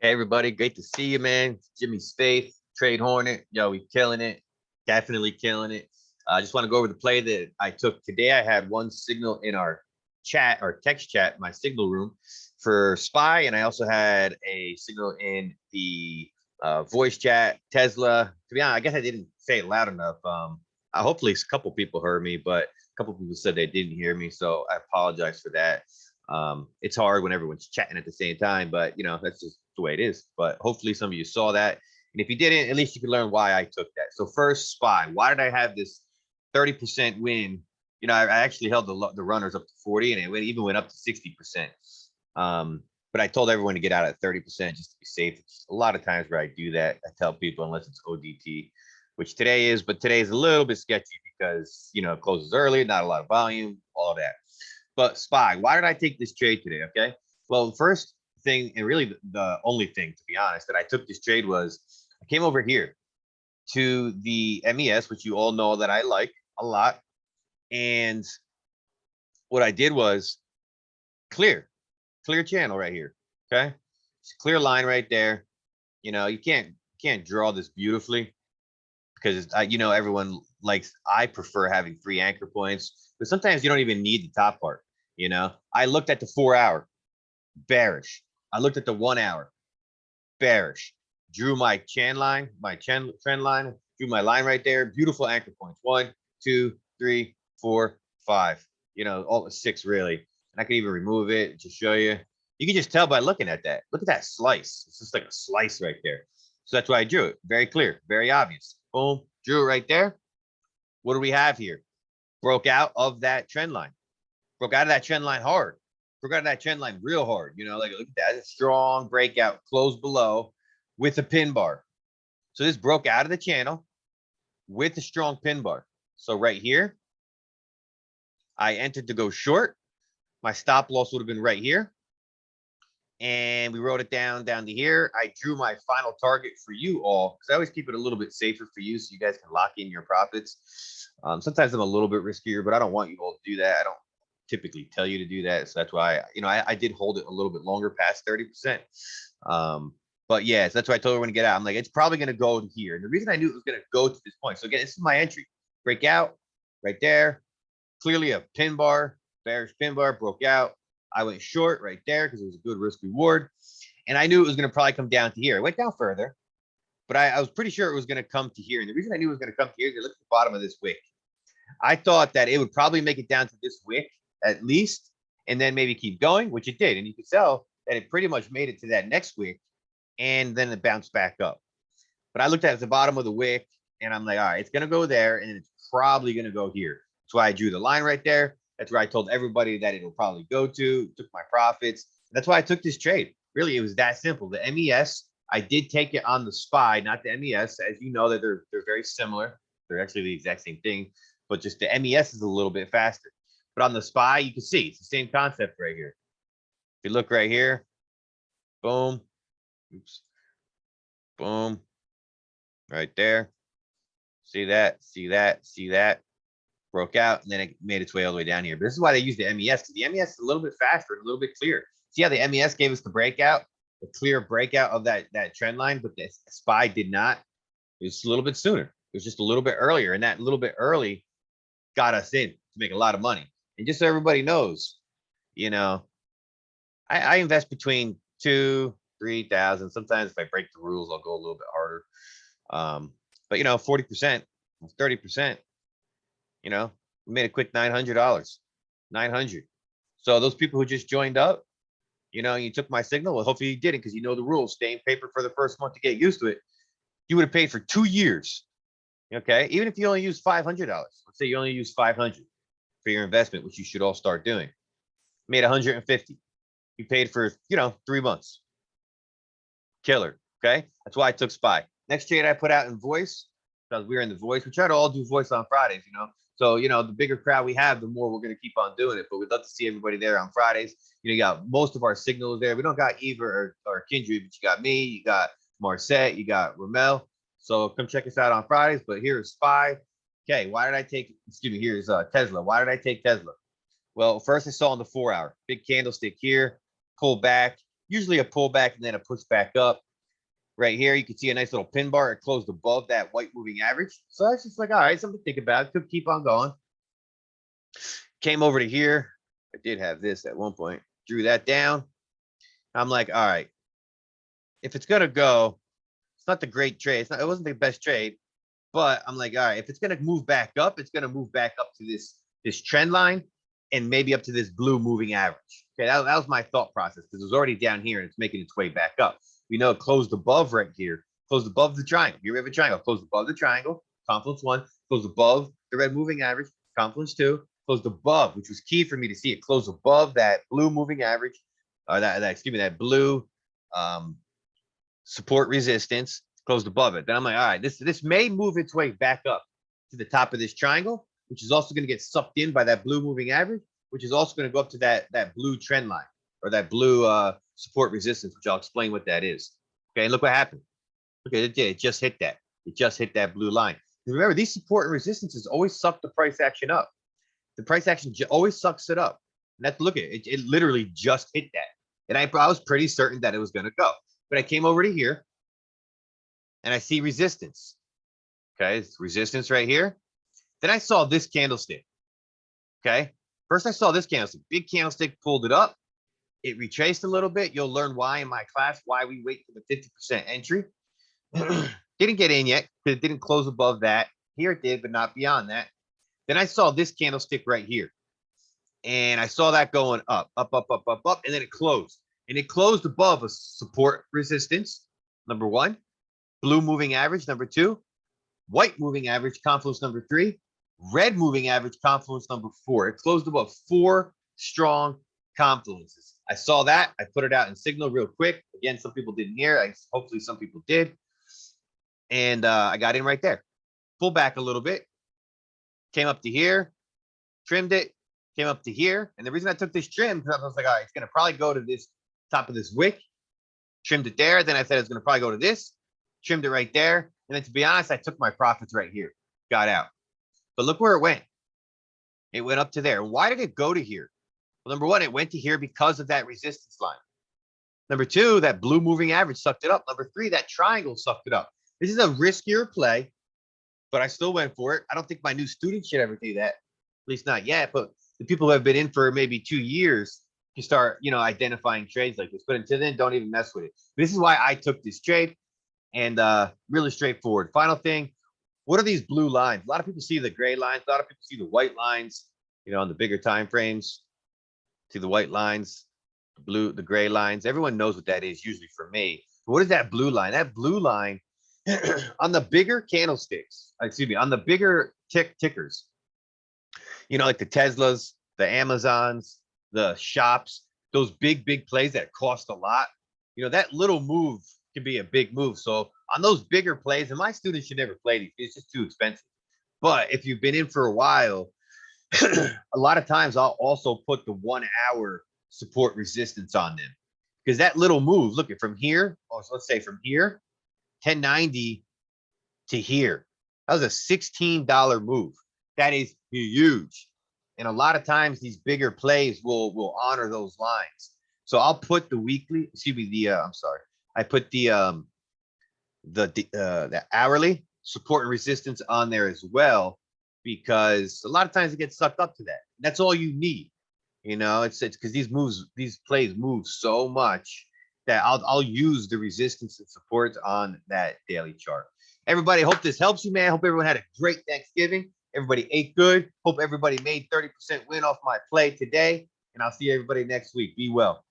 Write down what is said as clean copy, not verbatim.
Hey everybody, great to see you, man. It's Jimmy Spaeth, Trade Hornet. Yo, we killing it. Definitely killing it. I just want to go over the play that I took today. I had one signal in our chat or text chat, my signal room for SPY, and I also had a signal in the voice chat, Tesla. To be honest, I guess I didn't say it loud enough. Hopefully a couple people heard me, but a couple people said they didn't hear me, so I apologize for that. It's hard when everyone's chatting at the same time, but that's just the way it is. But hopefully some of you saw that. And if you didn't, at least you can learn why I took that. So first, SPY. Why did I have this 30% win? I actually held the runners up to 40, and it even went up to 60%. But I told everyone to get out at 30% just to be safe. It's a lot of times where I do that. I tell people unless it's ODT, which today is, but today is a little bit sketchy because it closes early, not a lot of volume, all of that. But SPY, why did I take this trade today? Okay. Well, first thing, and really the only thing, to be honest, that I took this trade was I came over here to the MES, which you all know that I like a lot. And what I did was clear channel right here. Okay. It's a clear line right there. You can't draw this beautifully because everyone likes, I prefer having 3 anchor points, but sometimes you don't even need the top part. I looked at the 4 hour, bearish. I looked at the 1 hour, bearish. Drew my trend line, drew my line right there. Beautiful anchor points. 1, 2, 3, 4, 5. All the 6 really. And I can even remove it to show you. You can just tell by looking at that. Look at that slice. It's just like a slice right there. So that's why I drew it. Very clear, very obvious. Boom, drew it right there. What do we have here? Broke out of that trend line. Broke out of that trend line hard. Broke out of that trend line real hard. Like look at that. It's a strong breakout, closed below with a pin bar. So this broke out of the channel with a strong pin bar. So right here, I entered to go short. My stop loss would have been right here. And we wrote it down to here. I drew my final target for you all because I always keep it a little bit safer for you so you guys can lock in your profits. Sometimes I'm a little bit riskier, but I don't want you all to do that. I don't typically tell you to do that. So that's why, I did hold it a little bit longer past 30%. But yeah, so that's why I told everyone to get out. I'm like, it's probably going to go to here. And the reason I knew it was going to go to this point. So again, this is my entry. Breakout right there. Clearly a pin bar, bearish pin bar, broke out. I went short right there because it was a good risk reward. And I knew it was going to probably come down to here. It went down further, but I was pretty sure it was going to come to here. And the reason I knew it was going to come to here is I looked at the bottom of this wick. I thought that it would probably make it down to this wick at least, and then maybe keep going, which it did. And you could tell that it pretty much made it to that next wick, and then it bounced back up. But I looked at the bottom of the wick, and I'm like, all right, it's going to go there, and it's probably going to go here. That's why I drew the line right there. That's where I told everybody that it'll probably go to, took my profits. That's why I took this trade. Really, it was that simple. The MES, I did take it on the SPY, not the MES. As you know, that they're very similar. They're actually the exact same thing, but just the MES is a little bit faster. But on the SPY, you can see it's the same concept right here. If you look right here, boom, oops, boom, right there. See that, see that, see that. Broke out, and then it made its way all the way down here. But this is why they use the MES, because the MES is a little bit faster and a little bit clearer. See how the MES gave us the breakout, the clear breakout of that trend line, but the SPY did not. It was a little bit sooner. It was just a little bit earlier, and that little bit early got us in to make a lot of money. And just so everybody knows, I invest between 2,000-3,000. Sometimes if I break the rules, I'll go a little bit harder. But 40%, 30%. We made a quick $900. 900. So those people who just joined up, you took my signal. Well, hopefully you didn't, because you know the rules. Stay in paper for the first month to get used to it. You would have paid for 2 years. Okay, even if you only use $500. Let's say you only use 500 for your investment, which you should all start doing. Made 150. You paid for 3 months. Killer. Okay, that's why I took SPY. Next trade I put out in voice, because we were in the voice. We try to all do voice on Fridays, So, the bigger crowd we have, the more we're going to keep on doing it. But we'd love to see everybody there on Fridays. You got most of our signals there. We don't got Eva or Kindred, but you got me, you got Marcette, you got Ramel. So come check us out on Fridays. But here's SPY. Okay, why did I take, here's Tesla. Why did I take Tesla? Well, first I saw on the 4 hour, big candlestick here, pull back. usually a pullback and then a push back up. Right here, you can see a nice little pin bar. It closed above that white moving average. So that's just like, all right, something to think about. Could keep on going. Came over to here. I did have this at one point. Drew that down. I'm like, all right, if it's going to go, it's not the great trade. It wasn't the best trade. But I'm like, all right, if it's going to move back up, it's going to move back up to this trend line and maybe up to this blue moving average. Okay, that was my thought process because it was already down here and it's making its way back up. We know it closed above right here, closed above the triangle. Here we have a triangle, closed above the triangle, confluence 1, closed above the red moving average, confluence 2, closed above, which was key for me to see it close above that blue moving average, or that blue support resistance, closed above it. Then I'm like, all right, this may move its way back up to the top of this triangle, which is also going to get sucked in by that blue moving average, which is also going to go up to that blue trend line or that blue support resistance, which I'll explain what that is. Okay, and look what happened. Look at it, it just hit that. It just hit that blue line. And remember, these support and resistances always suck the price action up. The price action always sucks it up. And that's, look at it, it literally just hit that. And I was pretty certain that it was going to go. But I came over to here and I see resistance. Okay, it's resistance right here. Then I saw this candlestick. Okay, first I saw this candlestick. Big candlestick, pulled it up. It retraced a little bit. You'll learn why in my class, why we wait for the 50% entry. Didn't get in yet because it didn't close above that. Here it did, but not beyond that. Then I saw this candlestick right here. And I saw that going up, up, up, up, up, up. And then it closed. And it closed above a support resistance, number 1. Blue moving average, number 2. White moving average, confluence number 3. Red moving average, confluence number 4. It closed above 4 strong confluences. I saw that. I put it out in signal real quick. Again, some people didn't hear. Hopefully some people did. And I got in right there. Pull back a little bit. Came up to here. Trimmed it. Came up to here. And the reason I took this trim, because I was like, all right, it's going to probably go to this top of this wick. Trimmed it there. Then I said it's going to probably go to this. Trimmed it right there. And then to be honest, I took my profits right here. Got out. But look where it went. It went up to there. Why did it go to here? Well, number 1, it went to here because of that resistance line. Number 2, that blue moving average sucked it up. Number 3, that triangle sucked it up. This is a riskier play, but I still went for it. I don't think my new students should ever do that. At least not yet. But the people who have been in for maybe 2 years can start, identifying trades like this. But until then, don't even mess with it. This is why I took this trade. And really straightforward. Final thing, what are these blue lines? A lot of people see the gray lines. A lot of people see the white lines, on the bigger time frames. See the white lines, the gray lines. Everyone knows what that is usually for me. But what is that blue line? That blue line on the bigger candlesticks, on the bigger tickers, like the Teslas, the Amazons, the shops, those big plays that cost a lot, that little move can be a big move. So on those bigger plays, and my students should never play these, it's just too expensive. But if you've been in for a while, a lot of times I'll also put the 1 hour support resistance on them because that little move, look at from here. So let's say from here, 1090 to here. That was a $16 move. That is huge. And a lot of times these bigger plays will honor those lines. So I'll put the weekly, I put the hourly support and resistance on there as well, because a lot of times it gets sucked up to that. That's all you need. It's because these plays move so much that I'll use the resistance and supports on that daily chart. Everybody, hope this helps you, man. Hope everyone had a great Thanksgiving. Everybody ate good. Hope everybody made 30% win off my play today. And I'll see everybody next week. Be well.